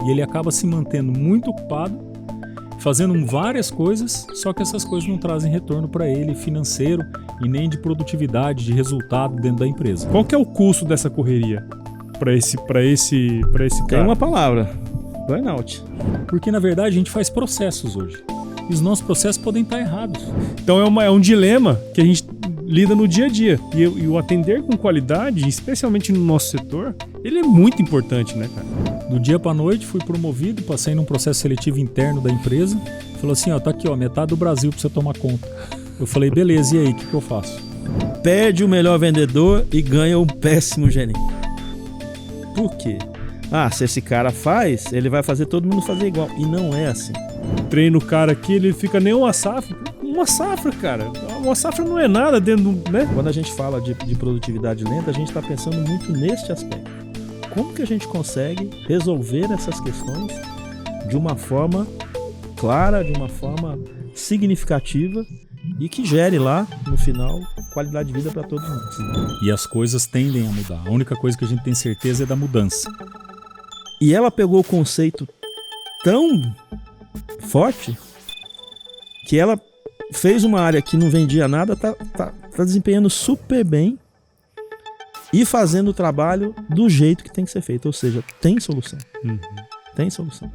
E ele acaba se mantendo muito ocupado, fazendo várias coisas, só que essas coisas não trazem retorno para ele financeiro e nem de produtividade, de resultado dentro da empresa. Qual que é o custo dessa correria para esse cara? Tem uma palavra: burnout. Porque na verdade a gente faz processos hoje. E os nossos processos podem estar errados. Então é um dilema que a gente lida no dia a dia. E o atender com qualidade, especialmente no nosso setor, ele é muito importante, né, cara? Do dia para noite fui promovido, passei num processo seletivo interno da empresa. Falou assim, ó, tá aqui, ó, metade do Brasil pra você tomar conta. Eu falei, beleza, e aí, o que eu faço? Perde o melhor vendedor e ganha um péssimo gerente. Por quê? Se esse cara faz, ele vai fazer todo mundo fazer igual. E não é assim. Treina o cara aqui, ele fica nem uma safra. Uma safra, cara. Uma safra não é nada dentro do... né? Quando a gente fala de produtividade lenta, a gente está pensando muito neste aspecto. Como que a gente consegue resolver essas questões de uma forma clara, de uma forma significativa e que gere lá, no final, qualidade de vida para todos nós. E as coisas tendem a mudar. A única coisa que a gente tem certeza é da mudança. E ela pegou o conceito tão forte que ela fez uma área que não vendia nada, tá desempenhando super bem e fazendo o trabalho do jeito que tem que ser feito. Ou seja, tem solução. Tem solução.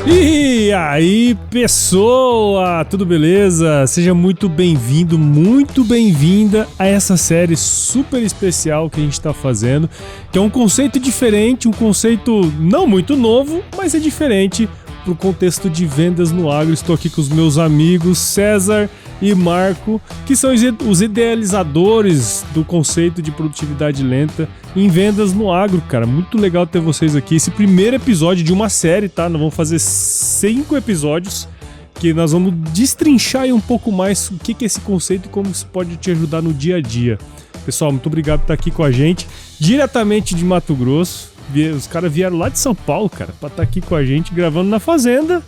E aí, pessoa, tudo beleza? Seja muito bem-vindo, muito bem-vinda a essa série super especial que a gente está fazendo, que é um conceito diferente, um conceito não muito novo, mas é diferente para o contexto de vendas no agro. Estou aqui com os meus amigos César e Marco, que são os idealizadores do conceito de produtividade lenta em vendas no agro, cara. Muito legal ter vocês aqui. Esse primeiro episódio de uma série, tá? Nós vamos fazer 5 episódios que nós vamos destrinchar aí um pouco mais o que é esse conceito e como isso pode te ajudar no dia a dia. Pessoal, muito obrigado por estar aqui com a gente, diretamente de Mato Grosso. Os caras vieram lá de São Paulo, cara, pra estar aqui com a gente gravando na fazenda,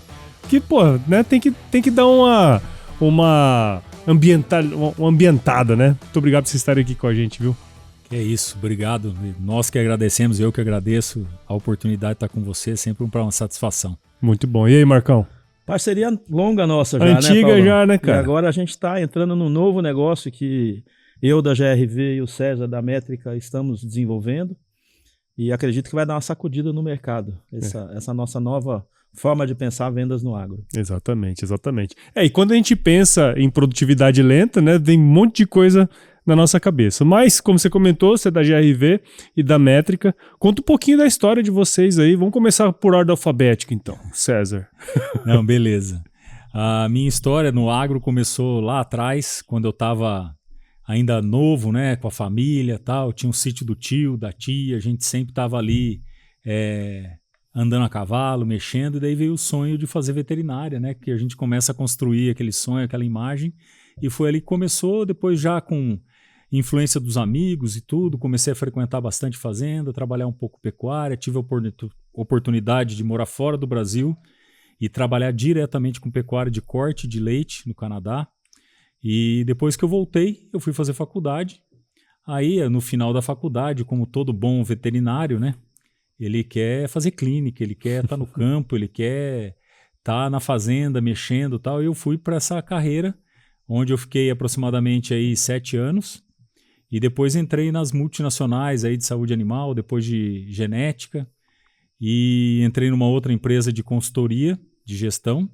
que, pô, né, tem que dar uma ambientada, né? Muito obrigado por vocês estarem aqui com a gente, viu? É isso, obrigado. Nós que agradecemos, eu que agradeço a oportunidade de estar com você, sempre uma satisfação. Muito bom. E aí, Marcão? Parceria longa nossa já, antiga, né, Paulo? Já, né, cara? E agora a gente está entrando num novo negócio que eu da GRV e o César da Métrica estamos desenvolvendo e acredito que vai dar uma sacudida no mercado, essa nossa nova forma de pensar vendas no agro. Exatamente. E quando a gente pensa em produtividade lenta, né, vem um monte de coisa na nossa cabeça. Mas, como você comentou, você é da GRV e da Métrica. Conta um pouquinho da história de vocês aí. Vamos começar por ordem alfabética, então. César. Não, beleza. A minha história no agro começou lá atrás, quando eu estava ainda novo, né, com a família e tal. Tinha um sítio do tio, da tia, a gente sempre estava ali andando a cavalo, mexendo, e daí veio o sonho de fazer veterinária, né, que a gente começa a construir aquele sonho, aquela imagem, e foi ali que começou, depois já com influência dos amigos e tudo, comecei a frequentar bastante fazenda, trabalhar um pouco pecuária, tive a oportunidade de morar fora do Brasil e trabalhar diretamente com pecuária de corte de leite no Canadá. E depois que eu voltei, eu fui fazer faculdade. Aí, no final da faculdade, como todo bom veterinário, né, ele quer fazer clínica, ele quer estar no campo, ele quer estar na fazenda, mexendo e tal. E eu fui para essa carreira, onde eu fiquei aproximadamente aí 7 anos. E depois entrei nas multinacionais aí de saúde animal, depois de genética. E entrei numa outra empresa de consultoria, de gestão.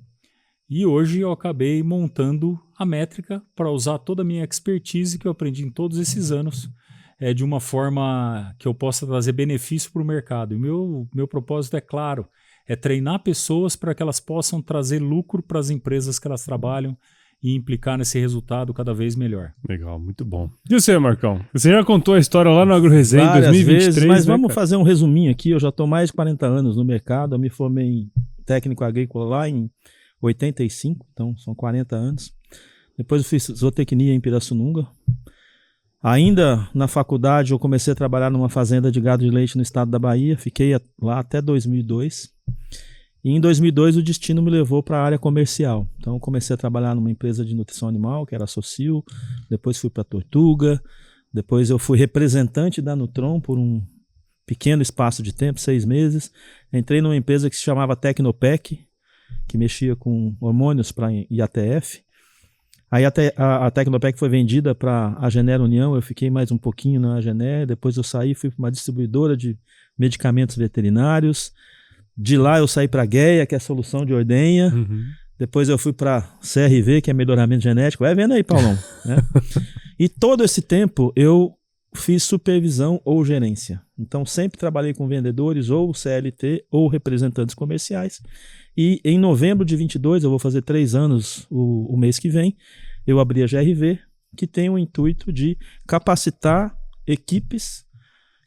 E hoje eu acabei montando a Métrica para usar toda a minha expertise que eu aprendi em todos esses anos, de uma forma que eu possa trazer benefício para o mercado. E meu propósito é claro, é treinar pessoas para que elas possam trazer lucro para as empresas que elas trabalham e implicar nesse resultado cada vez melhor. Legal, muito bom. E você, Marcão? Você já contou a história lá no AgroResenha em 2023, vezes, mas né, vamos fazer um resuminho aqui. Eu já estou mais de 40 anos no mercado, eu me formei em técnico agrícola lá em 85, então são 40 anos. Depois eu fiz zootecnia em Pirassununga. Ainda na faculdade eu comecei a trabalhar numa fazenda de gado de leite no estado da Bahia, fiquei lá até 2002. E em 2002 o destino me levou para a área comercial. Então eu comecei a trabalhar numa empresa de nutrição animal, que era a Socil, depois fui para a Tortuga, depois eu fui representante da Nutron por um pequeno espaço de tempo, 6 meses. Entrei numa empresa que se chamava Tecnopec, que mexia com hormônios para IATF. Aí a Tecnopec foi vendida para a Gener União, eu fiquei mais um pouquinho na Gener, depois eu saí, fui para uma distribuidora de medicamentos veterinários. De lá eu saí para a GEA, que é a solução de ordenha. Depois eu fui para CRV, que é melhoramento genético. Vai vendo aí, Paulão. Né? E todo esse tempo eu fiz supervisão ou gerência. Então sempre trabalhei com vendedores ou CLT ou representantes comerciais. E em novembro de 22, eu vou fazer 3 anos o mês que vem, eu abri a GRV, que tem o intuito de capacitar equipes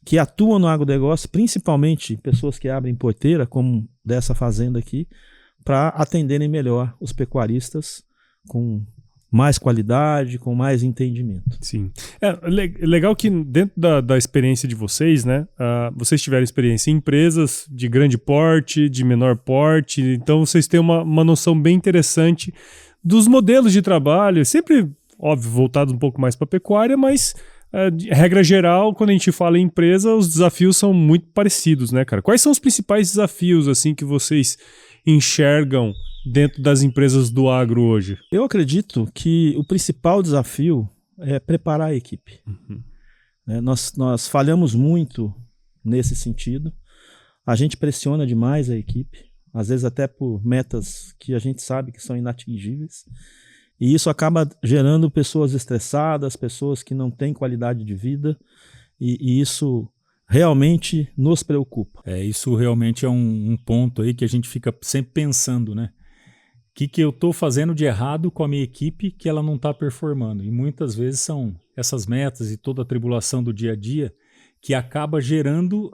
que atuam no agronegócio, principalmente pessoas que abrem porteira, como dessa fazenda aqui, para atenderem melhor os pecuaristas com mais qualidade, com mais entendimento. Sim. Legal que dentro da experiência de vocês, né, vocês tiveram experiência em empresas de grande porte, de menor porte, então vocês têm uma noção bem interessante dos modelos de trabalho, sempre, óbvio, voltados um pouco mais para a pecuária, mas regra geral, quando a gente fala em empresa, os desafios são muito parecidos, né, cara? Quais são os principais desafios, assim, que vocês enxergam dentro das empresas do agro hoje? Eu acredito que o principal desafio é preparar a equipe. Nós falhamos muito nesse sentido. A gente pressiona demais a equipe, às vezes até por metas que a gente sabe que são inatingíveis. E isso acaba gerando pessoas estressadas, pessoas que não têm qualidade de vida, e isso realmente nos preocupa. Isso realmente é um ponto aí que a gente fica sempre pensando, né? O que eu estou fazendo de errado com a minha equipe que ela não está performando? E muitas vezes são essas metas e toda a tribulação do dia a dia que acaba gerando,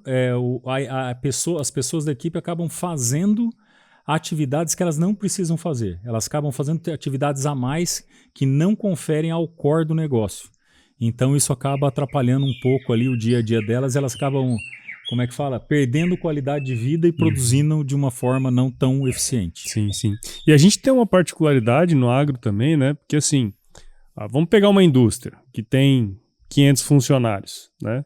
as pessoas da equipe acabam fazendo atividades que elas não precisam fazer. Elas acabam fazendo atividades a mais que não conferem ao core do negócio. Então isso acaba atrapalhando um pouco ali o dia a dia delas, elas acabam, como é que fala? Perdendo qualidade de vida e produzindo de uma forma não tão eficiente. Sim, sim. E a gente tem uma particularidade no agro também, né? Porque assim, vamos pegar uma indústria que tem 500 funcionários, né?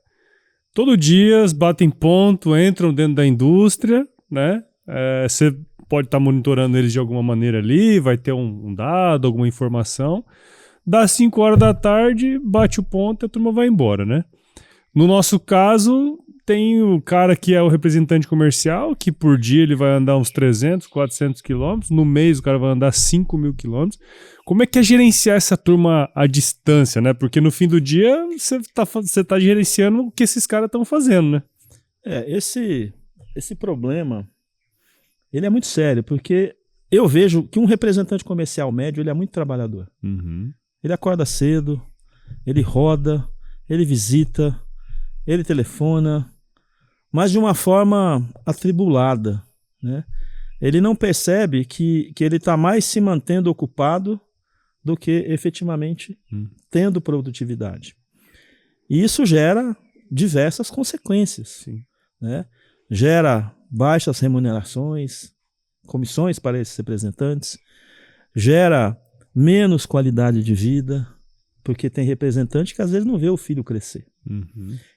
Todo dia batem ponto, entram dentro da indústria, né? Você pode estar monitorando eles de alguma maneira ali, vai ter um dado, alguma informação. Dá 5 horas da tarde, bate o ponto e a turma vai embora, né? No nosso caso, tem o cara que é o representante comercial, que por dia ele vai andar uns 300, 400 quilômetros. No mês o cara vai andar 5.000 quilômetros. Como é que é gerenciar essa turma à distância, né? Porque no fim do dia você tá gerenciando o que esses caras estão fazendo, né? Esse problema, ele é muito sério, porque eu vejo que um representante comercial médio, ele é muito trabalhador. Ele acorda cedo, ele roda, ele visita, ele telefona, mas de uma forma atribulada, né? Ele não percebe que ele está mais se mantendo ocupado do que efetivamente tendo produtividade. E isso gera diversas consequências, né? Gera baixas remunerações, comissões para esses representantes, gera menos qualidade de vida, porque tem representante que às vezes não vê o filho crescer.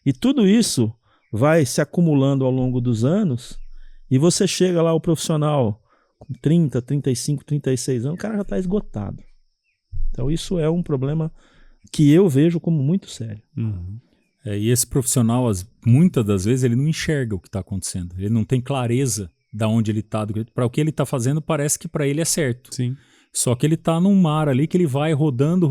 E tudo isso vai se acumulando ao longo dos anos, e você chega lá, o profissional com 30, 35, 36 anos, o cara já está esgotado. Então isso é um problema que eu vejo como muito sério. E esse profissional, muitas das vezes, ele não enxerga o que está acontecendo. Ele não tem clareza de onde ele está. Para o que ele está fazendo, parece que para ele é certo. Sim. Só que ele está num mar ali que ele vai rodando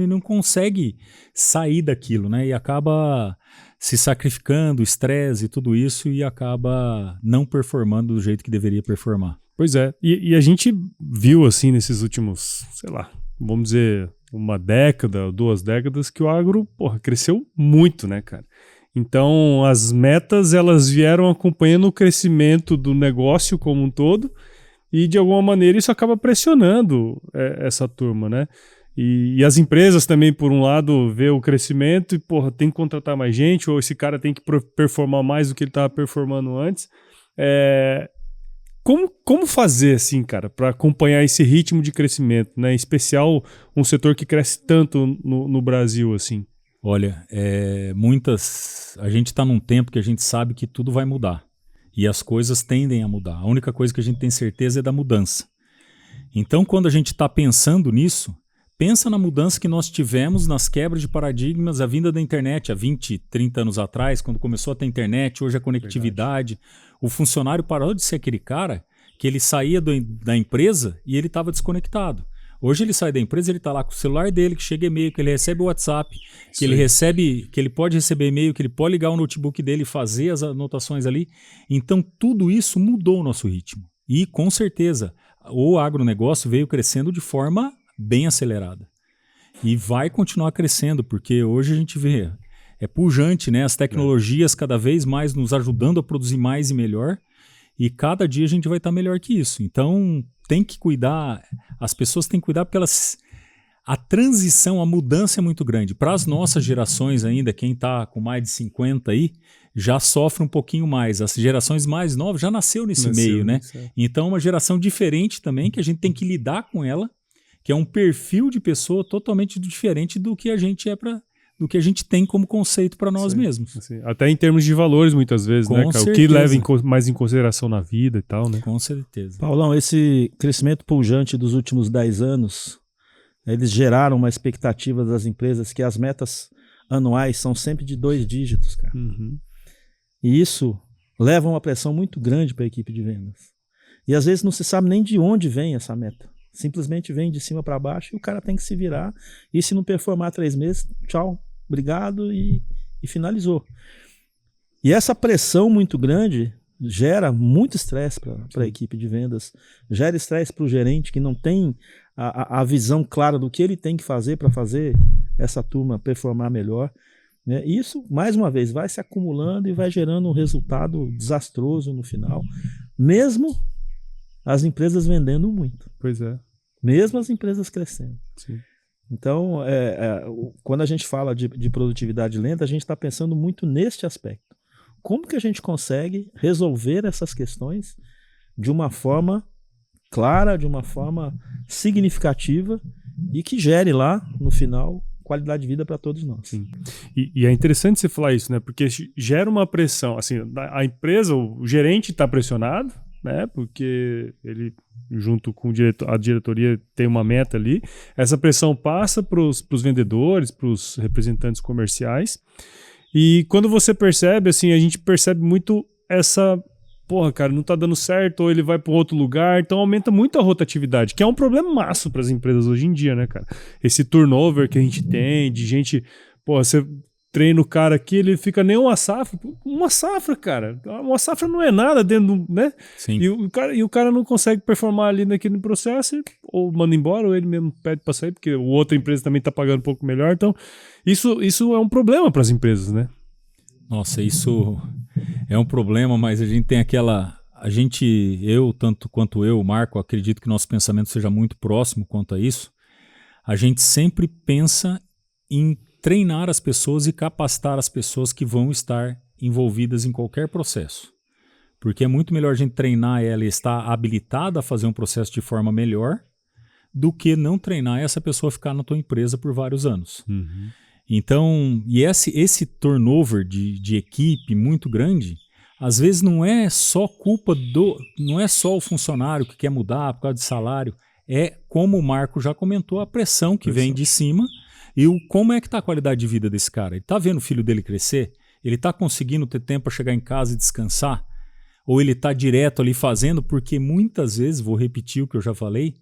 e não consegue sair daquilo, né? E acaba se sacrificando, estresse e tudo isso, e acaba não performando do jeito que deveria performar. Pois é. E a gente viu, assim, nesses últimos, sei lá, vamos dizer, 1 década, 2 décadas, que o agro, cresceu muito, né, cara? Então, as metas, elas vieram acompanhando o crescimento do negócio como um todo, e de alguma maneira isso acaba pressionando essa turma, né? E as empresas também, por um lado, vê o crescimento e, tem que contratar mais gente, ou esse cara tem que performar mais do que ele estava performando antes. como fazer, assim, cara, para acompanhar esse ritmo de crescimento, né? Em especial um setor que cresce tanto no Brasil, assim. Olha, a gente está num tempo que a gente sabe que tudo vai mudar. E as coisas tendem a mudar. A única coisa que a gente tem certeza é da mudança. Então, quando a gente está pensando nisso, pensa na mudança que nós tivemos nas quebras de paradigmas, a vinda da internet há 20, 30 anos atrás, quando começou a ter internet, hoje a conectividade. Verdade. O funcionário parou de ser aquele cara que ele saía da empresa e ele estava desconectado. Hoje ele sai da empresa, ele está lá com o celular dele, que chega e-mail, que ele recebe o WhatsApp, que ele pode receber e-mail, que ele pode ligar o notebook dele e fazer as anotações ali. Então tudo isso mudou o nosso ritmo. E com certeza o agronegócio veio crescendo de forma bem acelerada. E vai continuar crescendo, porque hoje a gente vê, é pujante, né? As tecnologias cada vez mais nos ajudando a produzir mais e melhor. E cada dia a gente vai estar melhor que isso. Então tem que cuidar, as pessoas têm que cuidar porque a transição, a mudança é muito grande. Para as nossas gerações ainda, quem está com mais de 50 aí, já sofre um pouquinho mais. As gerações mais novas já nasceu nesse meio, né? Então é uma geração diferente também, que a gente tem que lidar com ela, que é um perfil de pessoa totalmente diferente do que a gente do que a gente tem como conceito para nós mesmos. Sim. Até em termos de valores, muitas vezes, né, cara? O que leva mais em consideração na vida e tal, né? Com certeza. Paulão, esse crescimento pujante dos últimos 10 anos, eles geraram uma expectativa das empresas que as metas anuais são sempre de 2 dígitos, cara. Uhum. E isso leva uma pressão muito grande para a equipe de vendas. E às vezes não se sabe nem de onde vem essa meta. Simplesmente vem de cima para baixo e o cara tem que se virar. E se não performar 3 meses, tchau, obrigado e finalizou. E essa pressão muito grande gera muito estresse para a equipe de vendas, gera estresse para o gerente que não tem a visão clara do que ele tem que fazer para fazer essa turma performar melhor. Né? Isso, mais uma vez, vai se acumulando e vai gerando um resultado desastroso no final, mesmo as empresas vendendo muito. Pois é. Mesmo as empresas crescendo. Sim. Então, quando a gente fala de produtividade lenta, a gente está pensando muito neste aspecto. Como que a gente consegue resolver essas questões de uma forma clara, de uma forma significativa e que gere lá, no final, qualidade de vida para todos nós. Sim. E é interessante você falar isso, né? Porque gera uma pressão. Assim, a empresa, o gerente está pressionado, né? Porque ele, junto com a diretoria, tem uma meta ali. Essa pressão passa para os vendedores, para os representantes comerciais. E quando você percebe, assim, a gente percebe muito essa... Porra, cara, não tá dando certo, ou ele vai para outro lugar, então aumenta muito a rotatividade, que é um problemaço para as empresas hoje em dia, né, cara? Esse turnover que a gente tem, de gente... Porra, você treina o cara aqui, ele fica nem uma safra, cara. Uma safra não é nada dentro do... né? Sim. E o cara não consegue performar ali naquele processo, ou manda embora, ou ele mesmo pede para sair, porque a outra empresa também tá pagando um pouco melhor, então isso é um problema para as empresas, né? Nossa, isso é um problema, mas a gente tem tanto quanto eu, Marco, acredito que nosso pensamento seja muito próximo quanto a isso. A gente sempre pensa em treinar as pessoas e capacitar as pessoas que vão estar envolvidas em qualquer processo. Porque é muito melhor a gente treinar ela e estar habilitada a fazer um processo de forma melhor do que não treinar e essa pessoa ficar na tua empresa por vários anos. Uhum. Então, e esse turnover de equipe muito grande, às vezes não é só culpa não é só o funcionário que quer mudar por causa de salário, é, como o Marco já comentou, a pressão que vem de cima e como é que está a qualidade de vida desse cara. Ele está vendo o filho dele crescer? Ele está conseguindo ter tempo para chegar em casa e descansar? Ou ele está direto ali fazendo? Porque muitas vezes, vou repetir o que eu já falei,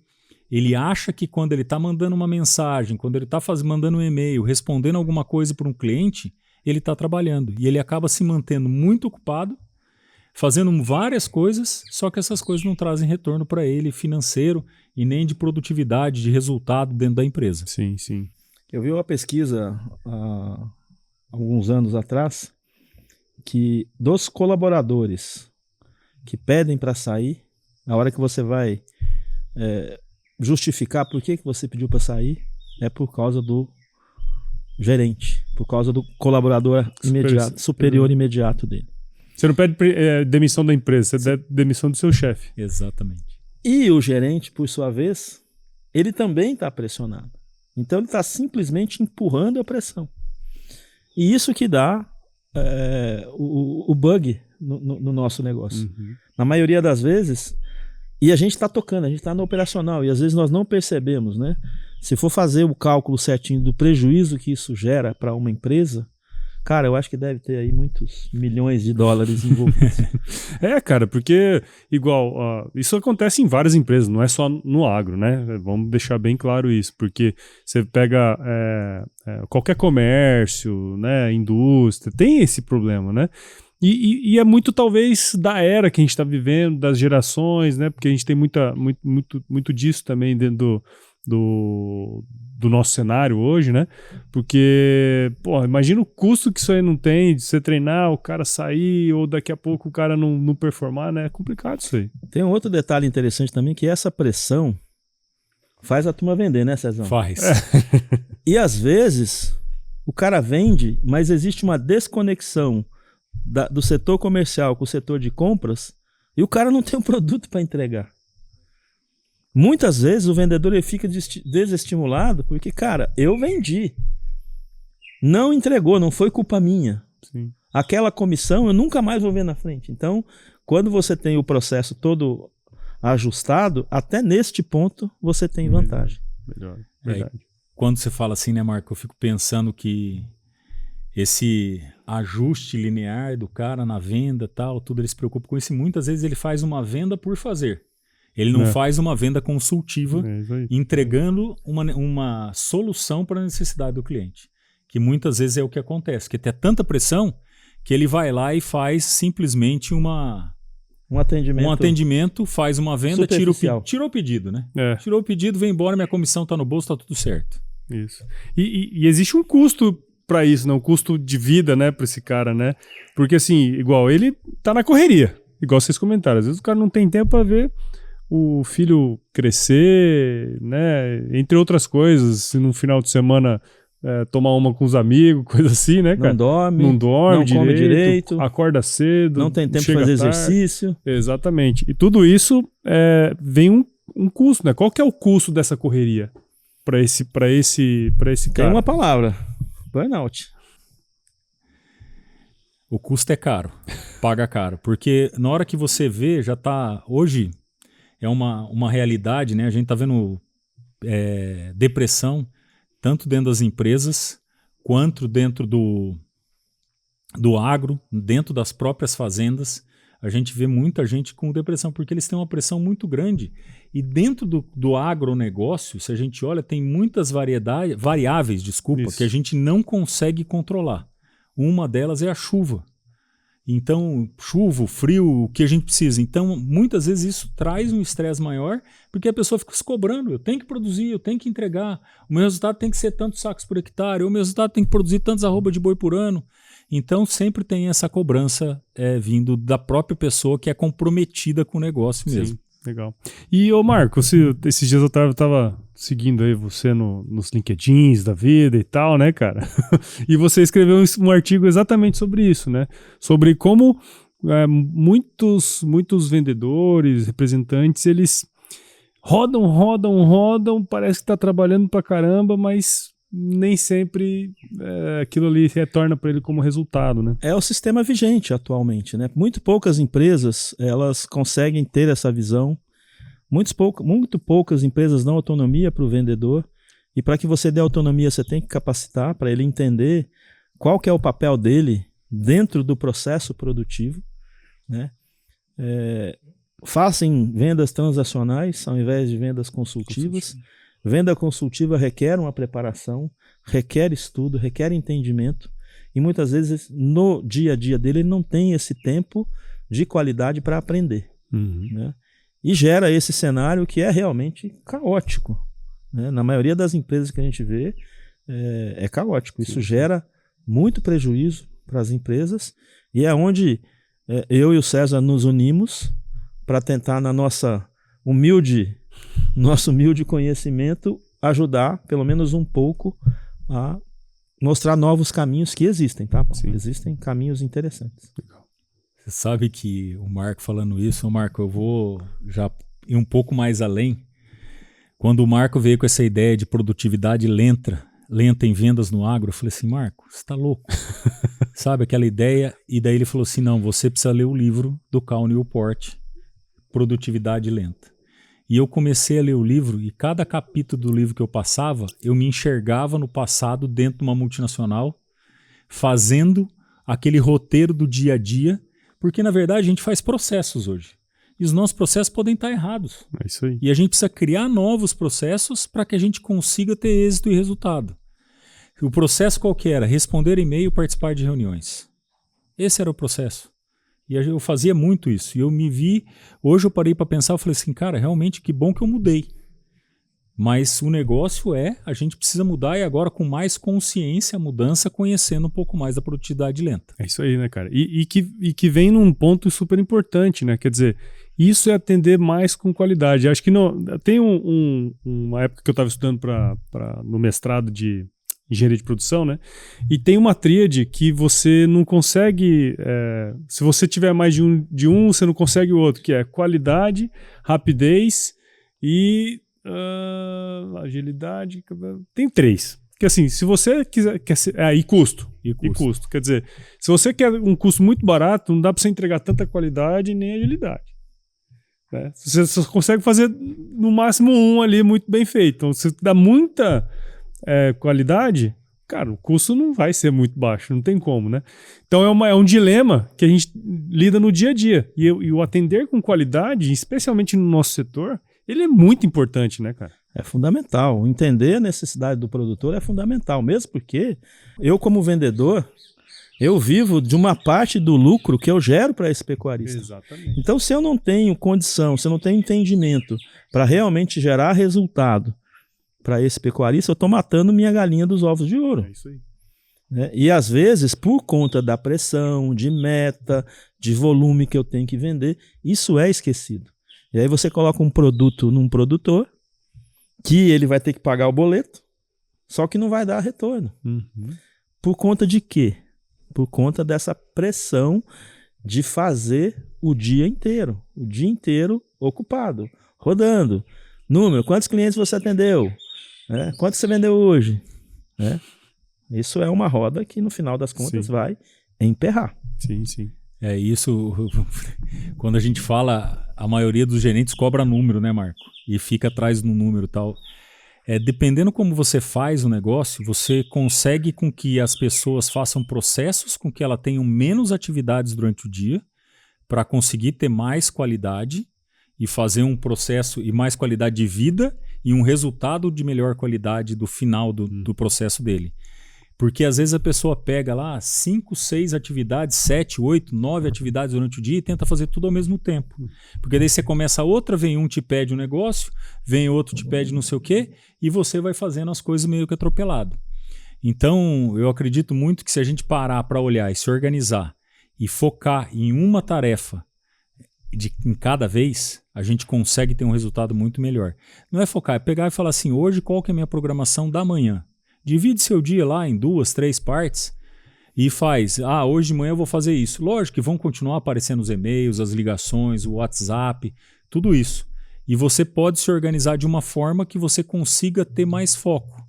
ele acha que quando ele está mandando uma mensagem, quando ele está mandando um e-mail, respondendo alguma coisa para um cliente, ele está trabalhando. E ele acaba se mantendo muito ocupado, fazendo várias coisas, só que essas coisas não trazem retorno para ele financeiro e nem de produtividade, de resultado dentro da empresa. Sim, sim. Eu vi uma pesquisa há alguns anos atrás que dos colaboradores que pedem para sair, na hora que você vai... justificar por que você pediu para sair é por causa do gerente, por causa do colaborador superior imediato dele. Você não pede demissão da empresa, você pede demissão do seu chefe. Exatamente. E o gerente, por sua vez, ele também está pressionado. Então ele está simplesmente empurrando a pressão. E isso que dá o bug no nosso negócio. Na maioria das vezes, e a gente está tocando, a gente está no operacional, e às vezes nós não percebemos, né? Se for fazer o cálculo certinho do prejuízo que isso gera para uma empresa, cara, eu acho que deve ter aí muitos milhões de dólares envolvidos. Cara, porque igual, isso acontece em várias empresas, não é só no agro, né? Vamos deixar bem claro isso, porque você pega qualquer comércio, né, indústria, tem esse problema, né? E é muito, talvez, da era que a gente está vivendo, das gerações, né? Porque a gente tem muito disso também dentro do nosso cenário hoje, né? Porque, imagina o custo que isso aí não tem de você treinar, o cara sair, ou daqui a pouco o cara não performar, né? É complicado isso aí. Tem um outro detalhe interessante também, que essa pressão faz a turma vender, né, Cezão? Faz. E às vezes o cara vende, mas existe uma desconexão do setor comercial com o setor de compras e o cara não tem um produto para entregar. Muitas vezes o vendedor ele fica desestimulado porque, cara, eu vendi. Não entregou, não foi culpa minha. Sim. Aquela comissão eu nunca mais vou ver na frente. Então, quando você tem o processo todo ajustado, até neste ponto você tem vantagem. Melhor. Verdade. Quando você fala assim, né, Marco, eu fico pensando que esse ajuste linear do cara na venda, tal, tudo ele se preocupa com isso e muitas vezes ele faz uma venda por fazer. Ele não faz uma venda consultiva, entregando uma solução para a necessidade do cliente. Que muitas vezes é o que acontece, que tem tanta pressão que ele vai lá e faz simplesmente um atendimento, faz uma venda, tira o pedido, né? Tirou o pedido, vem embora, minha comissão está no bolso, está tudo certo. Isso. E existe um custo para isso, né? Um custo de vida, né, para esse cara, né? Porque assim, igual ele tá na correria, igual vocês comentaram, às vezes o cara não tem tempo para ver o filho crescer, né? Entre outras coisas, se no final de semana tomar uma com os amigos, coisa assim, né, cara? Não dorme, come direito, acorda cedo, não tem tempo de fazer exercício. Exatamente. E tudo isso vem um custo, né? Qual que é o custo dessa correria para esse cara? Tem uma palavra: burnout. O custo é caro, paga caro, porque na hora que você vê, já tá hoje é uma realidade, né? A gente tá vendo depressão tanto dentro das empresas quanto dentro do agro, dentro das próprias fazendas. A gente vê muita gente com depressão porque eles têm uma pressão muito grande. E dentro do agronegócio, se a gente olha, tem muitas variáveis, que a gente não consegue controlar. Uma delas é a chuva. Então, chuva, frio, o que a gente precisa. Então, muitas vezes isso traz um estresse maior, porque a pessoa fica se cobrando. Eu tenho que produzir, eu tenho que entregar. O meu resultado tem que ser tantos sacos por hectare, o meu resultado tem que produzir tantos arroba de boi por ano. Então, sempre tem essa cobrança vindo da própria pessoa que é comprometida com o negócio mesmo. Sim, legal. E, ô Marco, esses dias eu tava seguindo aí você nos LinkedIns da vida e tal, né, cara? E você escreveu um artigo exatamente sobre isso, né? Sobre como muitos vendedores, representantes, eles rodam, parece que tá trabalhando pra caramba, mas nem sempre aquilo ali retorna para ele como resultado, né? É o sistema vigente atualmente, né? Muito poucas empresas elas conseguem ter essa visão. Muito poucas empresas dão autonomia para o vendedor. E para que você dê autonomia, você tem que capacitar para ele entender qual que é o papel dele dentro do processo produtivo, né? Façam vendas transacionais ao invés de vendas consultivas. Venda consultiva requer uma preparação, requer estudo, requer entendimento e muitas vezes no dia a dia dele ele não tem esse tempo de qualidade para aprender, né? E gera esse cenário que é realmente caótico, né? Na maioria das empresas que a gente vê é caótico. Isso gera muito prejuízo para as empresas e é onde eu e o César nos unimos para tentar nosso humilde conhecimento, ajudar, pelo menos um pouco, a mostrar novos caminhos que existem, tá? Sim. Existem caminhos interessantes. Legal. Você sabe que o Marco falando isso, Marco, eu vou já ir um pouco mais além. Quando o Marco veio com essa ideia de produtividade lenta em vendas no agro, eu falei assim, Marco, você tá louco? Sabe aquela ideia? E daí ele falou assim, não, você precisa ler o livro do Cal Newport, Produtividade Lenta. E eu comecei a ler o livro e cada capítulo do livro que eu passava, eu me enxergava no passado dentro de uma multinacional, fazendo aquele roteiro do dia a dia, porque na verdade a gente faz processos hoje. E os nossos processos podem estar errados. É isso aí. E a gente precisa criar novos processos para que a gente consiga ter êxito e resultado. O processo qual que era? Responder e-mail, participar de reuniões. Esse era o processo. E eu fazia muito isso. E eu me vi... Hoje eu parei para pensar, eu falei assim, cara, realmente que bom que eu mudei. Mas o negócio a gente precisa mudar e agora com mais consciência, a mudança, conhecendo um pouco mais da produtividade lenta. É isso aí, né, cara? E que vem num ponto super importante, né? Quer dizer, isso é atender mais com qualidade. Acho que tem uma época que eu estava estudando no mestrado de engenharia de produção, né? E tem uma tríade que você não consegue... se você tiver mais de um, você não consegue o outro, que é qualidade, rapidez e... agilidade, tem 3. Porque assim, se você quer ser, e custo. E custo. Quer dizer, se você quer um custo muito barato, não dá para você entregar tanta qualidade nem agilidade. Né? Você só consegue fazer no máximo um ali muito bem feito. Então, se dá muita qualidade, cara, o custo não vai ser muito baixo, não tem como, né? Então é um dilema que a gente lida no dia a dia. E o atender com qualidade, especialmente no nosso setor, ele é muito importante, né, cara? É fundamental. Entender a necessidade do produtor é fundamental, mesmo porque eu, como vendedor, eu vivo de uma parte do lucro que eu gero para esse pecuarista. Exatamente. Então, se eu não tenho condição, se eu não tenho entendimento para realmente gerar resultado para esse pecuarista, eu estou matando minha galinha dos ovos de ouro. É isso aí. E às vezes, por conta da pressão, de meta, de volume que eu tenho que vender, isso é esquecido. E aí você coloca um produto num produtor, que ele vai ter que pagar o boleto, só que não vai dar retorno. Uhum. Por conta de quê? Por conta dessa pressão de fazer o dia inteiro ocupado, rodando. Número, quantos clientes você atendeu? Quanto você vendeu hoje? Isso é uma roda que no final das contas vai emperrar. Sim, sim. É isso, quando a gente fala, a maioria dos gerentes cobra número, né, Marco? E fica atrás do número e tal. Dependendo como você faz o negócio, você consegue com que as pessoas façam processos com que elas tenham menos atividades durante o dia para conseguir ter mais qualidade e fazer um processo e mais qualidade de vida e um resultado de melhor qualidade do final do processo dele. Porque às vezes a pessoa pega lá 5, 6 atividades, 7, 8, 9 atividades durante o dia e tenta fazer tudo ao mesmo tempo. Porque daí você começa outra, vem um te pede um negócio, vem outro te pede não sei o quê, e você vai fazendo as coisas meio que atropelado. Então, eu acredito muito que se a gente parar para olhar e se organizar e focar em uma tarefa em cada vez, a gente consegue ter um resultado muito melhor. Não é focar, é pegar e falar assim, hoje qual que é a minha programação da manhã? Divide seu dia lá em 2, 3 partes e faz, hoje de manhã eu vou fazer isso. Lógico que vão continuar aparecendo os e-mails, as ligações, o WhatsApp, tudo isso. E você pode se organizar de uma forma que você consiga ter mais foco.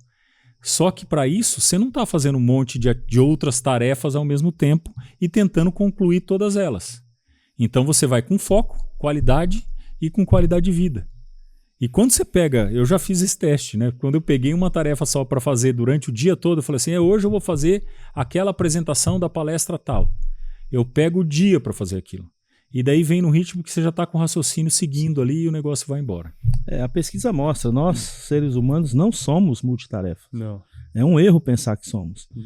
Só que para isso, você não está fazendo um monte de outras tarefas ao mesmo tempo e tentando concluir todas elas. Então você vai com foco, qualidade e com qualidade de vida. E quando você pega, eu já fiz esse teste, né? Quando eu peguei uma tarefa só para fazer durante o dia todo, eu falei assim, hoje eu vou fazer aquela apresentação da palestra tal. Eu pego o dia para fazer aquilo. E daí vem no ritmo que você já está com o raciocínio seguindo ali e o negócio vai embora. A pesquisa mostra, nós, seres humanos, não somos multitarefa. Não. É um erro pensar que somos. Uhum.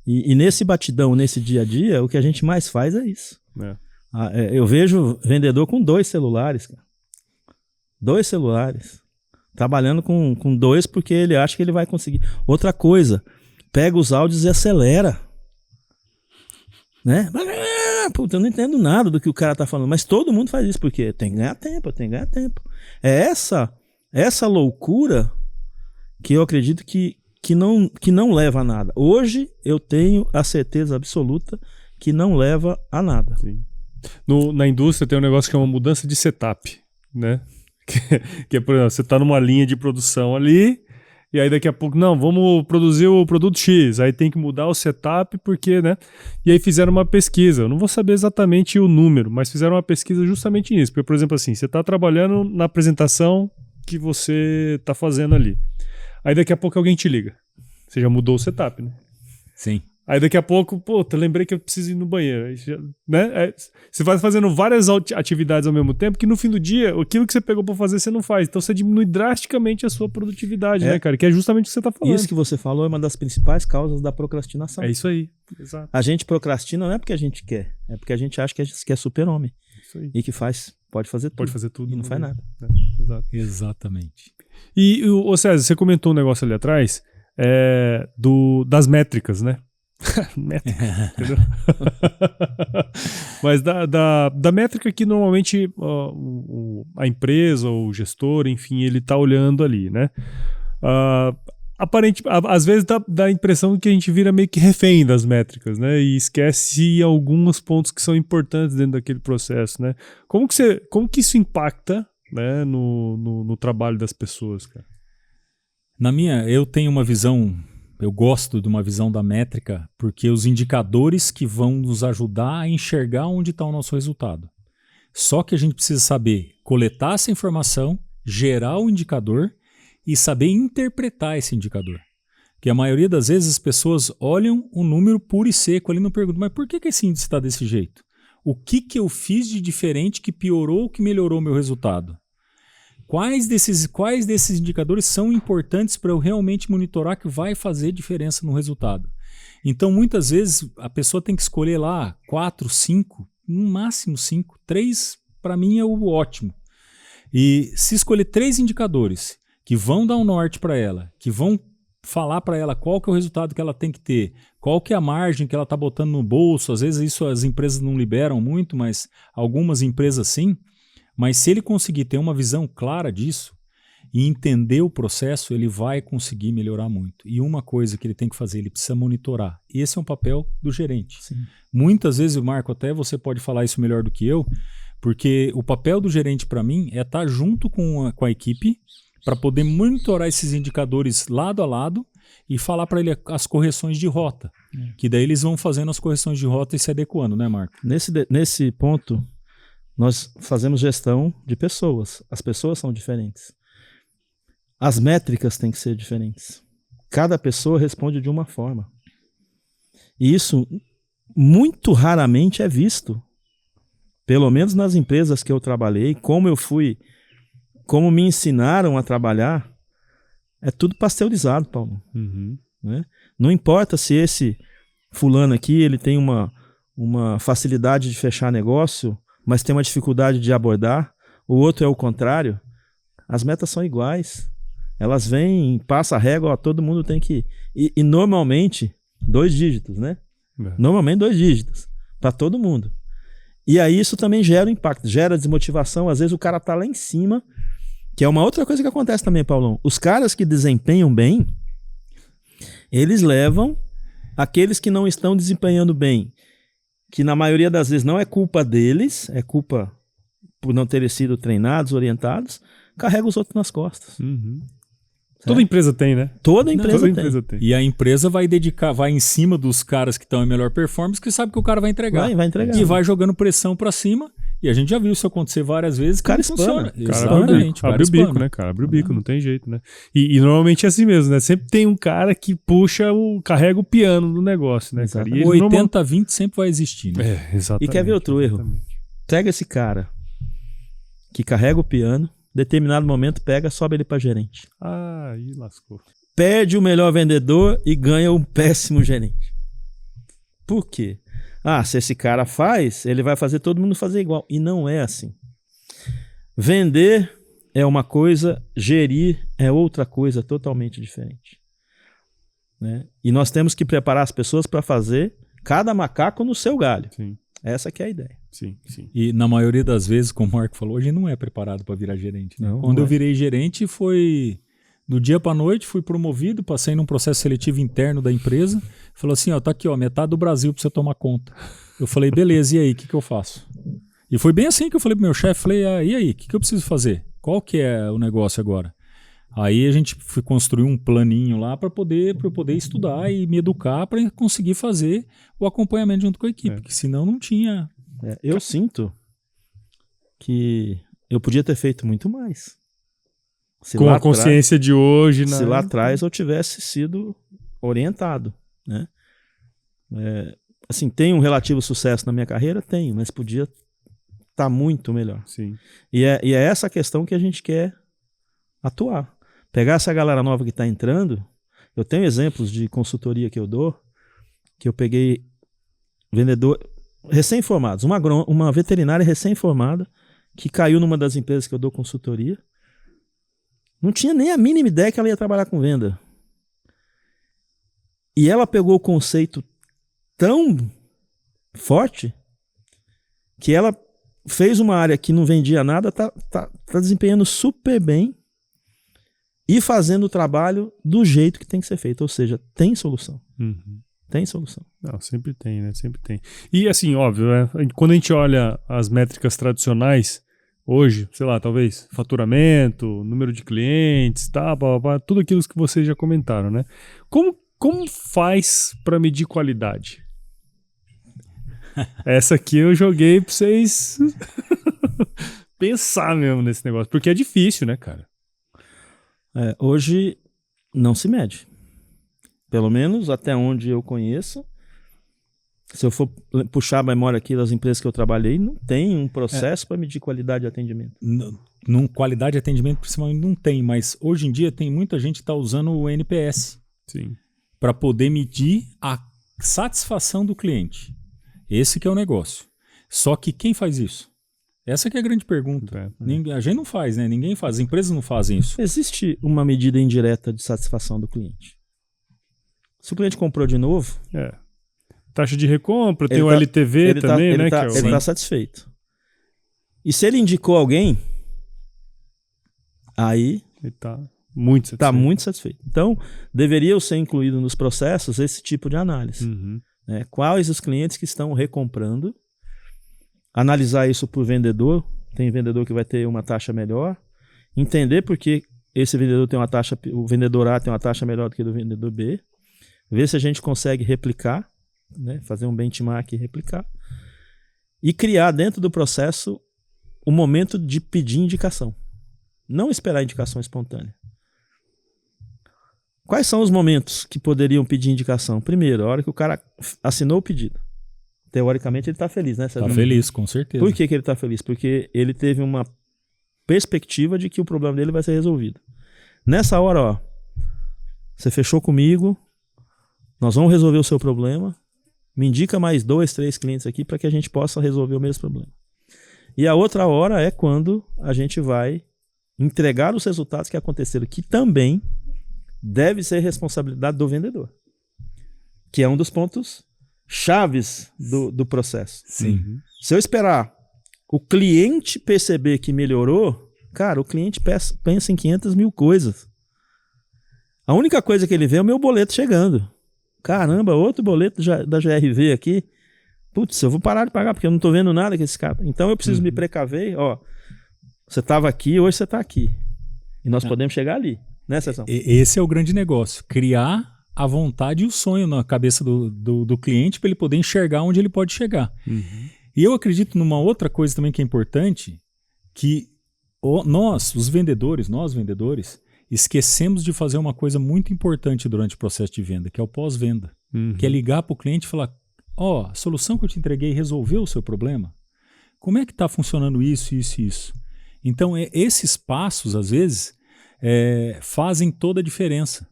E nesse batidão, nesse dia a dia, o que a gente mais faz é isso. Eu vejo vendedor com 2 celulares, cara. 2 celulares. Trabalhando com 2 porque ele acha que ele vai conseguir. Outra coisa, pega os áudios e acelera. Né? Puta, eu não entendo nada do que o cara tá falando, mas todo mundo faz isso, porque tem que ganhar tempo, tem que ganhar tempo. É essa loucura que eu acredito que não leva a nada. Hoje eu tenho a certeza absoluta que não leva a nada. Sim. Na indústria tem um negócio que é uma mudança de setup, né? Que é, por exemplo, você tá numa linha de produção ali, e aí daqui a pouco, não, vamos produzir o produto X, aí tem que mudar o setup, porque, né? E aí fizeram uma pesquisa, eu não vou saber exatamente o número, mas fizeram uma pesquisa justamente nisso, porque, por exemplo, assim, você tá trabalhando na apresentação que você tá fazendo ali, aí daqui a pouco alguém te liga, você já mudou o setup, né? Sim. Aí daqui a pouco, pô, eu lembrei que eu preciso ir no banheiro. Aí, né? Você vai fazendo várias atividades ao mesmo tempo que no fim do dia, aquilo que você pegou pra fazer, você não faz. Então você diminui drasticamente a sua produtividade, né, cara? Que é justamente o que você tá falando. Isso que você falou é uma das principais causas da procrastinação. É isso aí. Exato. A gente procrastina não é porque a gente quer, é porque a gente acha que a gente é super-homem. Isso aí. E que pode fazer tudo. Pode fazer tudo. E não faz nada. Né? Exato. Exatamente. E, ô César, você comentou um negócio ali atrás das métricas, né? Métrica, entendeu? Mas da métrica que normalmente a empresa ou o gestor, enfim, ele tá olhando ali, né? Às vezes dá a impressão que a gente vira meio que refém das métricas, né? E esquece alguns pontos que são importantes dentro daquele processo, né? Como que isso impacta, né, no trabalho das pessoas, cara? Eu tenho uma visão. Eu gosto de uma visão da métrica porque os indicadores que vão nos ajudar a enxergar onde está o nosso resultado. Só que a gente precisa saber coletar essa informação, gerar o indicador e saber interpretar esse indicador. Porque a maioria das vezes as pessoas olham um número puro e seco ali e não perguntam, mas por que esse índice está desse jeito? O que eu fiz de diferente que piorou ou que melhorou o meu resultado? Quais desses indicadores são importantes para eu realmente monitorar que vai fazer diferença no resultado? Então, muitas vezes, a pessoa tem que escolher lá 4, 5, no máximo 5. 3, para mim, é o ótimo. E se escolher 3 indicadores que vão dar um norte para ela, que vão falar para ela qual que é o resultado que ela tem que ter, qual que é a margem que ela está botando no bolso, às vezes isso as empresas não liberam muito, mas algumas empresas sim. Mas se ele conseguir ter uma visão clara disso e entender o processo, ele vai conseguir melhorar muito. E uma coisa que ele tem que fazer, ele precisa monitorar. Esse é um papel do gerente. Sim. Muitas vezes, Marco, até você pode falar isso melhor do que eu, porque o papel do gerente para mim é estar junto com a equipe para poder monitorar esses indicadores lado a lado e falar para ele as correções de rota. Que daí eles vão fazendo as correções de rota e se adequando, né, Marco? Nesse ponto, nós fazemos gestão de pessoas. As pessoas são diferentes. As métricas têm que ser diferentes. Cada pessoa responde de uma forma. E isso muito raramente é visto. Pelo menos nas empresas que eu trabalhei, como me ensinaram a trabalhar, é tudo pasteurizado, Paulo. Uhum. Né? Não importa se esse fulano aqui ele tem uma facilidade de fechar negócio, mas tem uma dificuldade de abordar, o outro é o contrário, as metas são iguais. Elas vêm, passa a régua, todo mundo tem que... E normalmente, 2 dígitos, né? Normalmente 2 dígitos, para todo mundo. E aí isso também gera impacto, gera desmotivação. Às vezes o cara tá lá em cima, que é uma outra coisa que acontece também, Paulão. Os caras que desempenham bem, eles levam aqueles que não estão desempenhando bem, que na maioria das vezes não é culpa deles, é culpa por não terem sido treinados, orientados, carrega os outros nas costas. Uhum. Toda empresa tem, né? Toda empresa tem. E a empresa vai em cima dos caras que estão em melhor performance, que sabe que o cara vai entregar. Vai entregar. E vai jogando pressão pra cima. E a gente já viu isso acontecer várias vezes. O cara espana. Exatamente. Abre o bico, né, cara? Abre o bico, não tem jeito, né? E normalmente é assim mesmo, né? Sempre tem um cara que carrega o piano do negócio, né, cara? E 80-20 sempre vai existir, né? Exatamente. E quer ver outro erro? Pega esse cara que carrega o piano, determinado momento pega, sobe ele para gerente. Ah, aí lascou. Perde o melhor vendedor e ganha um péssimo gerente. Por quê? Se esse cara faz, ele vai fazer todo mundo fazer igual. E não é assim. Vender é uma coisa, gerir é outra coisa totalmente diferente. Né? E nós temos que preparar as pessoas para fazer cada macaco no seu galho. Sim. Essa que é a ideia. Sim, sim. E na maioria das vezes, como o Marco falou, a gente não é preparado para virar gerente. Né? Quando eu virei gerente, foi do dia para noite, fui promovido, passei num processo seletivo interno da empresa, falou assim, tá aqui, metade do Brasil para você tomar conta. Eu falei, beleza, e aí, o que eu faço? E foi bem assim que eu falei pro meu chefe, falei, e aí, o que eu preciso fazer? Qual que é o negócio agora? Aí a gente foi construir um planinho lá para eu poder estudar e me educar para conseguir fazer o acompanhamento junto com a equipe, porque senão não tinha. Eu sinto que eu podia ter feito muito mais. Com a consciência de hoje, se lá atrás eu tivesse sido orientado, né? Assim, tenho um relativo sucesso na minha carreira? Tenho, mas podia estar muito melhor. Sim. E é essa questão que a gente quer atuar. Pegar essa galera nova que está entrando, eu tenho exemplos de consultoria que eu dou, que eu peguei vendedor recém-formados, uma veterinária recém-formada que caiu numa das empresas que eu dou consultoria, não tinha nem a mínima ideia que ela ia trabalhar com venda. E ela pegou o conceito tão forte que ela fez uma área que não vendia nada, tá desempenhando super bem e fazendo o trabalho do jeito que tem que ser feito. Ou seja, tem solução. Uhum. Tem solução. Não, sempre tem, né? Sempre tem. E assim, óbvio, quando a gente olha as métricas tradicionais, hoje, sei lá, talvez faturamento, número de clientes, tudo aquilo que vocês já comentaram, né? Como faz para medir qualidade? Essa aqui eu joguei pra vocês pensar mesmo nesse negócio, porque é difícil, né, cara? Hoje não se mede. Pelo menos até onde eu conheço. Se eu for puxar a memória aqui das empresas que eu trabalhei, não tem um processo para medir qualidade de atendimento. Qualidade de atendimento, principalmente, não tem, mas hoje em dia tem muita gente que está usando o NPS para poder medir a satisfação do cliente. Esse que é o negócio. Só que quem faz isso? Essa que é a grande pergunta. A gente não faz, né? Ninguém faz. As empresas não fazem isso. Existe uma medida indireta de satisfação do cliente. Se o cliente comprou de novo... Taxa de recompra, tem o LTV também, né? Ele está satisfeito. E se ele indicou alguém, aí... Ele está muito satisfeito. Está muito satisfeito. Então, deveria ser incluído nos processos esse tipo de análise. Uhum. Quais os clientes que estão recomprando, analisar isso por vendedor, tem vendedor que vai ter uma taxa melhor, entender porque esse vendedor tem uma taxa, o vendedor A tem uma taxa melhor do que o do vendedor B, ver se a gente consegue replicar, né, fazer um benchmark e replicar, e criar dentro do processo o momento de pedir indicação, não esperar indicação espontânea. Quais são os momentos que poderiam pedir indicação? Primeiro, a hora que o cara assinou o pedido. Teoricamente ele está feliz, né? Está feliz, com certeza. Por que ele está feliz? Porque ele teve uma perspectiva de que o problema dele vai ser resolvido. Nessa hora, você fechou comigo, nós vamos resolver o seu problema, me indica mais 2, 3 clientes aqui para que a gente possa resolver o mesmo problema. E a outra hora é quando a gente vai entregar os resultados que aconteceram, que também deve ser responsabilidade do vendedor, que é um dos pontos chaves do processo. Sim. Se eu esperar o cliente perceber que melhorou, cara, o cliente pensa em 500 mil coisas. A única coisa que ele vê é o meu boleto chegando. Caramba, outro boleto da GRV aqui. Putz, eu vou parar de pagar porque eu não estou vendo nada com esse cara. Então eu preciso me precaver. Você estava aqui, hoje você está aqui. E nós podemos chegar ali. Né, Sessão? Esse é o grande negócio. Criar a vontade e o sonho na cabeça do cliente para ele poder enxergar onde ele pode chegar. E eu acredito numa outra coisa também que é importante, que nós vendedores, esquecemos de fazer uma coisa muito importante durante o processo de venda, que é o pós-venda. Que é ligar para o cliente e falar, a solução que eu te entreguei resolveu o seu problema? Como é que está funcionando isso, isso e isso? Então, esses passos, às vezes, fazem toda a diferença.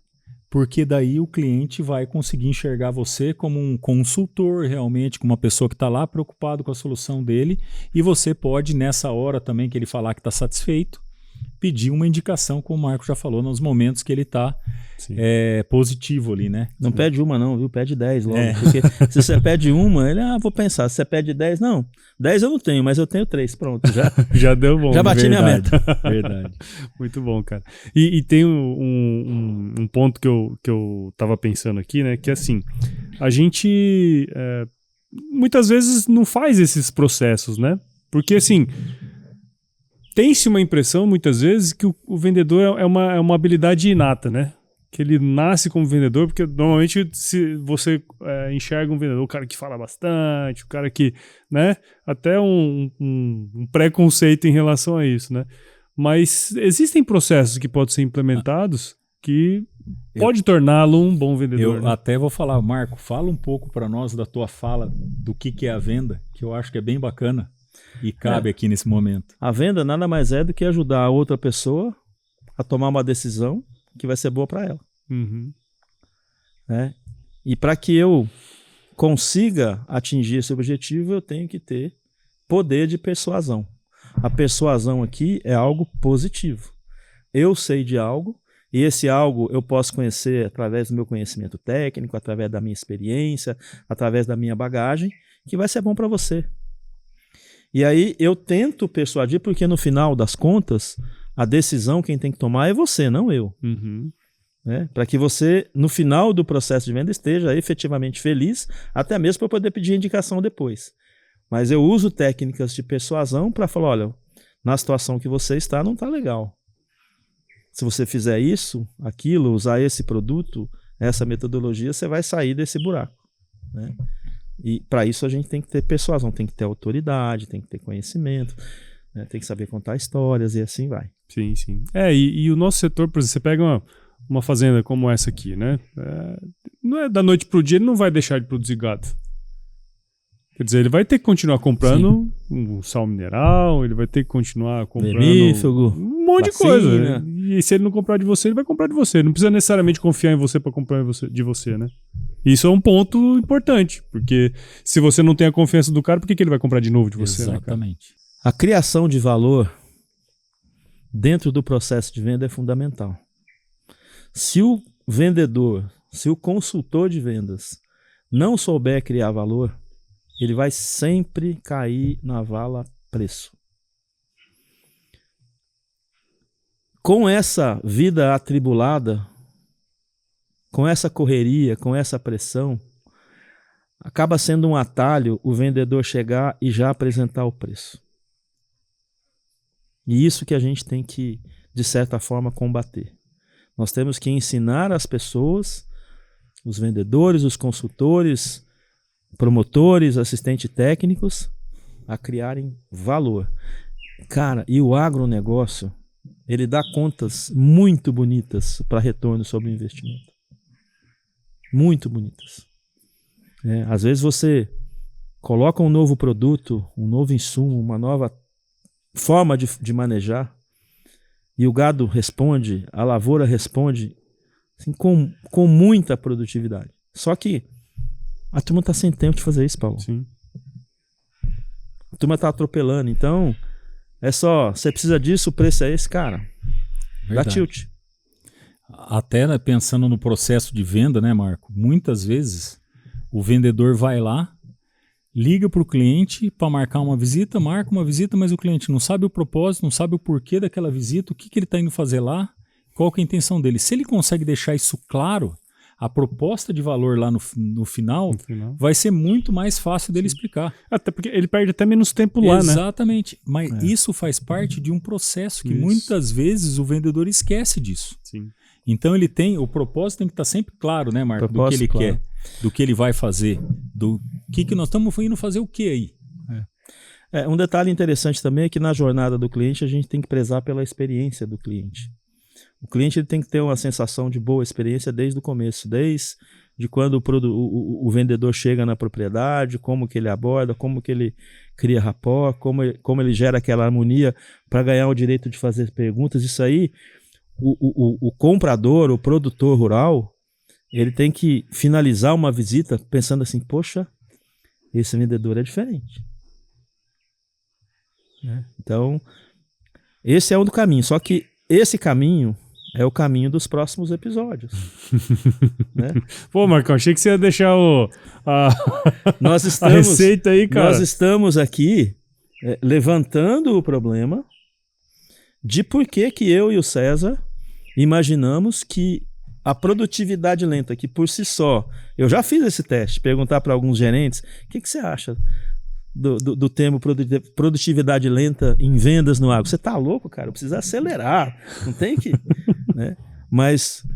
Porque daí o cliente vai conseguir enxergar você como um consultor realmente, como uma pessoa que está lá preocupado com a solução dele, e você pode, nessa hora também que ele falar que está satisfeito, pedir uma indicação, como o Marco já falou, nos momentos que ele está positivo ali, né? Não pede uma não, viu? Pede 10 logo. Porque se você pede uma, ele, vou pensar. Se você pede 10, não. 10 eu não tenho, mas eu tenho 3. Pronto, já deu bom. Já bati minha meta. Verdade. Muito bom, cara. E tem um ponto que eu tava pensando aqui, né? Que assim, a gente muitas vezes não faz esses processos, né? Porque, assim, tem-se uma impressão, muitas vezes, que o vendedor é uma habilidade inata, né? Que ele nasce como vendedor, porque normalmente se você enxerga um vendedor, o cara que fala bastante, o cara que, né? Até um preconceito em relação a isso, né? Mas existem processos que podem ser implementados que pode torná-lo um bom vendedor. Eu né? até vou falar, Marco, fala um pouco para nós da tua fala do que é a venda, que eu acho que é bem bacana e cabe aqui nesse momento. A venda nada mais é do que ajudar a outra pessoa a tomar uma decisão que vai ser boa para ela. Uhum. Né? E para que eu consiga atingir esse objetivo, eu tenho que ter poder de persuasão. A persuasão aqui é algo positivo. Eu sei de algo, e esse algo eu posso conhecer através do meu conhecimento técnico, através da minha experiência, através da minha bagagem, que vai ser bom para você. E aí eu tento persuadir, porque no final das contas, a decisão quem tem que tomar é você, não eu. Uhum. Né? Para que você, no final do processo de venda, esteja efetivamente feliz, até mesmo para poder pedir indicação depois. Mas eu uso técnicas de persuasão para falar, olha, na situação que você está, não está legal. Se você fizer isso, aquilo, usar esse produto, essa metodologia, você vai sair desse buraco. Né? E para isso a gente tem que ter persuasão, tem que ter autoridade, tem que ter conhecimento, né? Tem que saber contar histórias e assim vai. Sim, sim. E o nosso setor, por exemplo, você pega uma fazenda como essa aqui, né? Não é da noite pro dia, ele não vai deixar de produzir gado. Quer dizer, ele vai ter que continuar comprando um sal mineral, ele vai ter que continuar comprando vermífugo, um monte de coisa. E se ele não comprar de você, ele vai comprar de você. Ele não precisa necessariamente confiar em você para comprar de você, né? Isso é um ponto importante, porque se você não tem a confiança do cara, por que ele vai comprar de novo de você? Exatamente. Né, a criação de valor dentro do processo de venda é fundamental. Se o vendedor, se o consultor de vendas não souber criar valor, ele vai sempre cair na vala preço. Com essa vida atribulada, com essa correria, com essa pressão, acaba sendo um atalho o vendedor chegar e já apresentar o preço. E isso que a gente tem que, de certa forma, combater. Nós temos que ensinar as pessoas, os vendedores, os consultores, promotores, assistentes técnicos, a criarem valor. Cara, e o agronegócio, ele dá contas muito bonitas para retorno sobre o investimento. Muito bonitas. Às vezes você coloca um novo produto, um novo insumo, uma nova forma de manejar, e o gado responde, a lavoura responde assim, com muita produtividade. Só que a turma está sem tempo de fazer isso, Paulo. Sim. A turma está atropelando. Então, é só, você precisa disso, o preço é esse, cara. Dá tilt. Até né, pensando no processo de venda, né, Marco? Muitas vezes o vendedor vai lá, liga para o cliente para marcar uma visita, marca uma visita, mas o cliente não sabe o propósito, não sabe o porquê daquela visita, o que ele está indo fazer lá, qual que é a intenção dele. Se ele consegue deixar isso claro, a proposta de valor lá no final vai ser muito mais fácil dele explicar. Até porque ele perde até menos tempo lá, né? Exatamente. Mas isso faz parte de um processo que muitas vezes o vendedor esquece disso. Sim. Então ele tem, o propósito tem que estar sempre claro, né, Marco? Do que ele quer, do que ele vai fazer, do que nós estamos indo fazer o que aí. Um detalhe interessante também é que na jornada do cliente a gente tem que prezar pela experiência do cliente. O cliente ele tem que ter uma sensação de boa experiência desde o começo, desde quando o vendedor chega na propriedade, como que ele aborda, como que ele cria rapport, como ele gera aquela harmonia para ganhar o direito de fazer perguntas. Isso aí, o comprador, o produtor rural, ele tem que finalizar uma visita pensando assim, poxa, esse vendedor é diferente. Então, esse é um do caminho, só que esse caminho é o caminho dos próximos episódios. Né? Pô, Marcão, achei que você ia deixar a receita aí, cara. Nós estamos aqui levantando o problema de por que eu e o César imaginamos que a produtividade lenta, que por si só, eu já fiz esse teste, perguntar para alguns gerentes, o que você acha do termo produtividade lenta em vendas no agro? Você tá louco, cara? Precisa acelerar, não tem que... né? Mas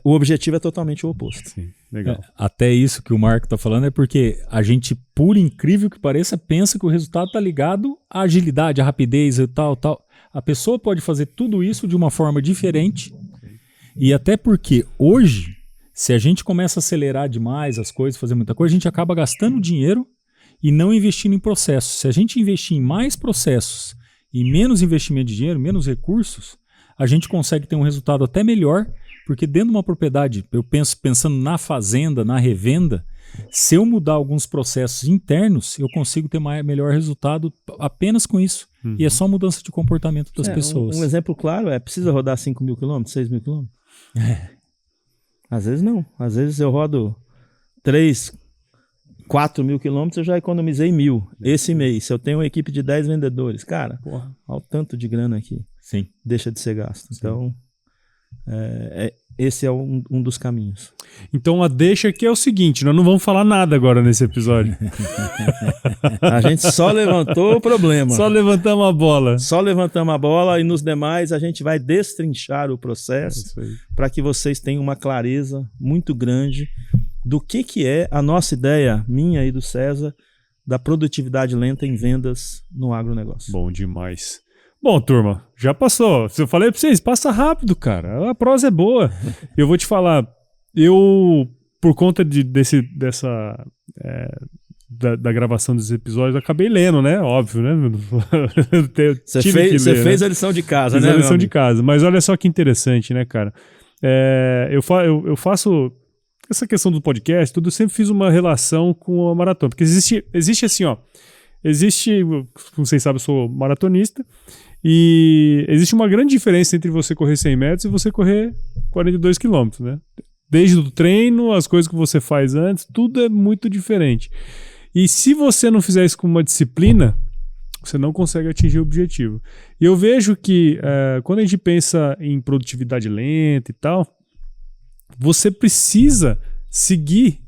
o objetivo é totalmente o oposto. Sim, legal. Até isso que o Marco tá falando é porque a gente, por incrível que pareça, pensa que o resultado tá ligado à agilidade, à rapidez e tal. A pessoa pode fazer tudo isso de uma forma diferente. E até porque hoje, se a gente começa a acelerar demais as coisas, fazer muita coisa, a gente acaba gastando dinheiro e não investindo em processos. Se a gente investir em mais processos e menos investimento de dinheiro, menos recursos, a gente consegue ter um resultado até melhor, porque dentro de uma propriedade, eu pensando na fazenda, na revenda, se eu mudar alguns processos internos, eu consigo ter melhor resultado apenas com isso. E é só mudança de comportamento das pessoas. Um exemplo claro precisa rodar 5 mil quilômetros, 6 mil quilômetros? Às vezes não. Às vezes eu rodo 3, 4 mil quilômetros, eu já economizei 1.000 esse mês. Se eu tenho uma equipe de 10 vendedores, cara, olha o tanto de grana aqui. Sim. Deixa de ser gasto. Então, esse é um dos caminhos. Então a deixa aqui é o seguinte, nós não vamos falar nada agora nesse episódio. A gente só levantou o problema. Só levantamos a bola. Só levantamos a bola e nos demais a gente vai destrinchar o processo para que vocês tenham uma clareza muito grande do que é a nossa ideia, minha e do César, da produtividade lenta em vendas no agronegócio. Bom demais. Bom, turma, já passou. Eu falei pra vocês, passa rápido, cara. A prosa é boa. Eu vou te falar, por conta da gravação dos episódios, eu acabei lendo, né? Óbvio, né? Você fez a lição de casa, né? Fiz a lição de casa. Mas olha só que interessante, né, cara? Eu faço essa questão do podcast, tudo, eu sempre fiz uma relação com a maratona. Porque existe assim, ó. Como vocês sabem, eu sou maratonista. E existe uma grande diferença entre você correr 100 metros e você correr 42 quilômetros, né? Desde o treino, as coisas que você faz antes, tudo é muito diferente. E se você não fizer isso com uma disciplina, você não consegue atingir o objetivo. E eu vejo que quando a gente pensa em produtividade lenta e tal, você precisa seguir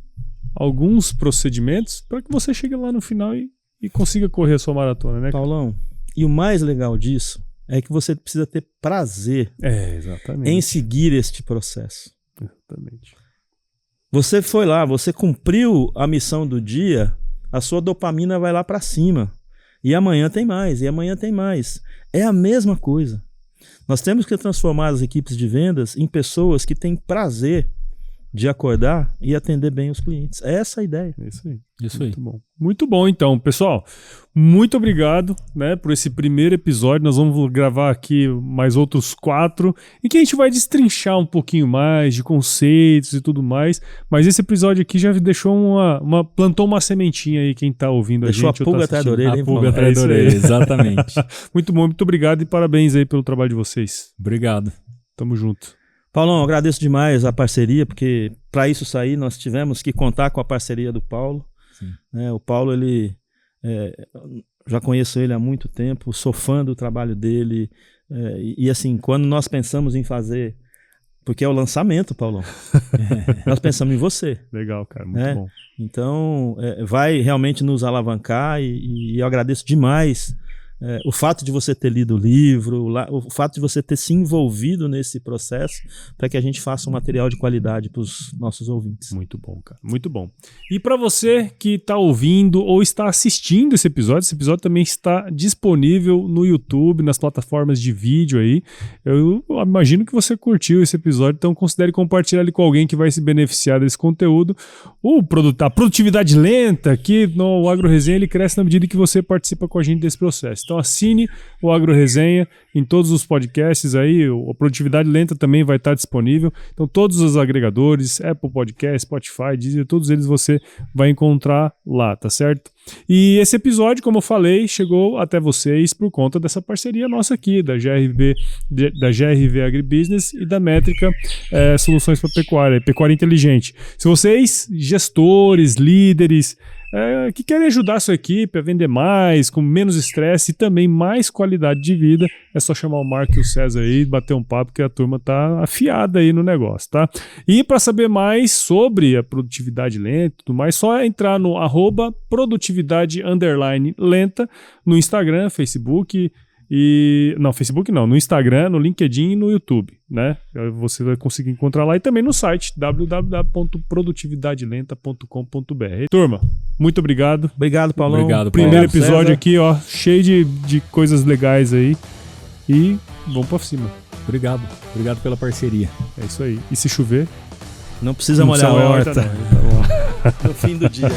alguns procedimentos para que você chegue lá no final e consiga correr a sua maratona, né? Paulão, e o mais legal disso é que você precisa ter prazer em seguir este processo. Exatamente. Você foi lá, você cumpriu a missão do dia, a sua dopamina vai lá para cima. E amanhã tem mais, e amanhã tem mais. É a mesma coisa. Nós temos que transformar as equipes de vendas em pessoas que têm prazer de acordar e atender bem os clientes. É essa a ideia. Isso aí. Muito bom. Muito bom, então. Pessoal, muito obrigado, né, por esse primeiro episódio. Nós vamos gravar aqui mais outros 4, em que a gente vai destrinchar um pouquinho mais de conceitos e tudo mais. Mas esse episódio aqui já deixou plantou uma sementinha aí, quem tá ouvindo deixou a gente. Deixou a pulga atrás da orelha. A pulga atrás da orelha, exatamente. Muito bom, muito obrigado e parabéns aí pelo trabalho de vocês. Obrigado. Tamo junto. Paulão, agradeço demais a parceria, porque para isso sair nós tivemos que contar com a parceria do Paulo. O Paulo, já conheço ele há muito tempo, sou fã do trabalho dele. E assim, quando nós pensamos em fazer, porque é o lançamento, Paulão, nós pensamos em você. Legal, cara, muito bom. Então, vai realmente nos alavancar e eu agradeço demais. O fato de você ter lido o livro, o fato de você ter se envolvido nesse processo para que a gente faça um material de qualidade para os nossos ouvintes. Muito bom, cara. Muito bom. E para você que está ouvindo ou está assistindo esse episódio também está disponível no YouTube, nas plataformas de vídeo aí. Eu imagino que você curtiu esse episódio, então considere compartilhar ele com alguém que vai se beneficiar desse conteúdo. A produtividade lenta aqui no Agro Resenha, ele cresce na medida que você participa com a gente desse processo. Então assine o Agro Resenha em todos os podcasts aí, a Produtividade Lenta também vai estar disponível. Então todos os agregadores, Apple Podcast, Spotify, Deezer, todos eles você vai encontrar lá, tá certo? E esse episódio, como eu falei, chegou até vocês por conta dessa parceria nossa aqui, da GRV Agribusiness e da Métrica Soluções para Pecuária Inteligente. Se vocês, gestores, líderes, que querem ajudar a sua equipe a vender mais, com menos estresse e também mais qualidade de vida, é só chamar o Marco e o César aí, bater um papo que a turma tá afiada aí no negócio, tá? E para saber mais sobre a produtividade lenta e tudo mais, só entrar no @produtividade_lenta no Instagram, Facebook Facebook não, no Instagram, no LinkedIn e no YouTube, né? Você vai conseguir encontrar lá e também no site www.produtividadelenta.com.br. Turma, muito obrigado. Obrigado, Paulão. Obrigado, Paulo. Primeiro episódio César. aqui, ó, cheio de coisas legais aí. E vamos pra cima. Obrigado pela parceria. É isso aí. E se chover, Não precisa não molhar a precisa horta não. Tá bom. no fim do dia.